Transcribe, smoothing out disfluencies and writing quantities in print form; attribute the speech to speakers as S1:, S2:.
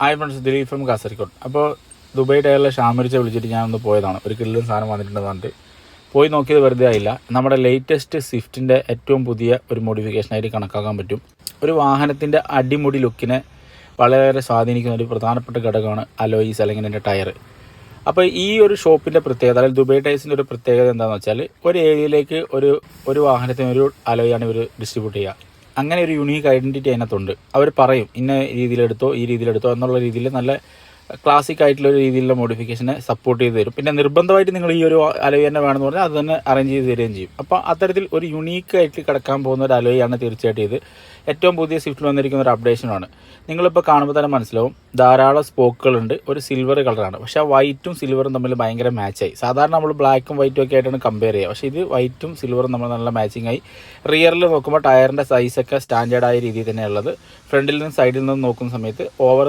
S1: Hi friends, Dileep from Kasaragod. അപ്പോൾ Dubai ടയറിലെ ഷാമിരിച്ച വിളിച്ചിട്ട് ഞാനൊന്ന് പോയതാണ്. ഒരു കില്ലും സാധനം വന്നിട്ടുണ്ടെന്ന് പറഞ്ഞിട്ട് പോയി നോക്കിയത് വെറുതെ ആയില്ല. നമ്മുടെ ലേറ്റസ്റ്റ് സ്വിഫ്റ്റിൻ്റെ ഏറ്റവും പുതിയ ഒരു മോഡിഫിക്കേഷനായിട്ട് കണക്കാക്കാൻ പറ്റും. ഒരു വാഹനത്തിൻ്റെ അടിമുടി ലുക്കിനെ വളരെ സ്വാധീനിക്കുന്ന ഒരു പ്രധാനപ്പെട്ട ഘടകമാണ് അലോയ്സ് അല്ലെങ്കിൽ എൻ്റെ ടയർ. അപ്പോൾ ഈ ഒരു ഷോപ്പിൻ്റെ പ്രത്യേകത, അല്ലെങ്കിൽ ദുബായ് ടയർസിൻ്റെ ഒരു പ്രത്യേകത എന്താണെന്ന് വെച്ചാൽ, ഒരു ഏരിയയിലേക്ക് ഒരു വാഹനത്തിന് ഒരു അലോയാണ് ഇവർ ഡിസ്ട്രിബ്യൂട്ട് ചെയ്യുക. അങ്ങനെ ഒരു യുണീക്ക് ഐഡൻറ്റിറ്റി അതിനകത്തുണ്ട്. അവർ പറയും ഇന്ന രീതിയിലെടുത്തോ ഈ രീതിയിലെടുത്തോ എന്നുള്ള രീതിയിൽ നല്ല ക്ലാസിക് ആയിട്ടുള്ള ഒരു രീതിയിലുള്ള മോഡിഫിക്കേഷനെ സപ്പോർട്ട് ചെയ്ത് തരും. പിന്നെ നിർബന്ധമായിട്ട് നിങ്ങൾ ഈ ഒരു അലോയ് തന്നെ വേണമെന്ന് പറഞ്ഞാൽ അത് തന്നെ അറേഞ്ച് ചെയ്ത് തരികയും ചെയ്യും. അപ്പോൾ അത്തരത്തിൽ ഒരു യുണീക്കായിട്ട് കിടക്കാൻ പോകുന്ന ഒരു അലോയാണ് തീർച്ചയായിട്ടും ഇത്. ഏറ്റവും പുതിയ സ്വിഫ്റ്റിൽ വന്നിരിക്കുന്ന ഒരു അപ്ഡേഷനാണ്. നിങ്ങളിപ്പോൾ കാണുമ്പോൾ തന്നെ മനസ്സിലാവും, ധാരാളം സ്പോക്കുകളുണ്ട്. ഒരു സിൽവർ കളറാണ്, പക്ഷേ ആ വൈറ്റും സിൽവറും തമ്മിൽ ഭയങ്കര മാച്ചായി. സാധാരണ നമ്മൾ ബ്ലാക്കും വൈറ്റും ഒക്കെ ആയിട്ടാണ് കമ്പയർ ചെയ്യുക, പക്ഷേ ഇത് വൈറ്റും സിൽവറും നമ്മൾ നല്ല മാച്ചിങ് ആയി. റിയറിൽ നോക്കുമ്പോൾ ടയറിൻ്റെ സൈസൊക്കെ സ്റ്റാൻഡേർഡായ രീതിയിൽ തന്നെയുള്ളത്. ഫ്രണ്ടിൽ നിന്നും സൈഡിൽ നിന്നും നോക്കുന്ന സമയത്ത് ഓവർ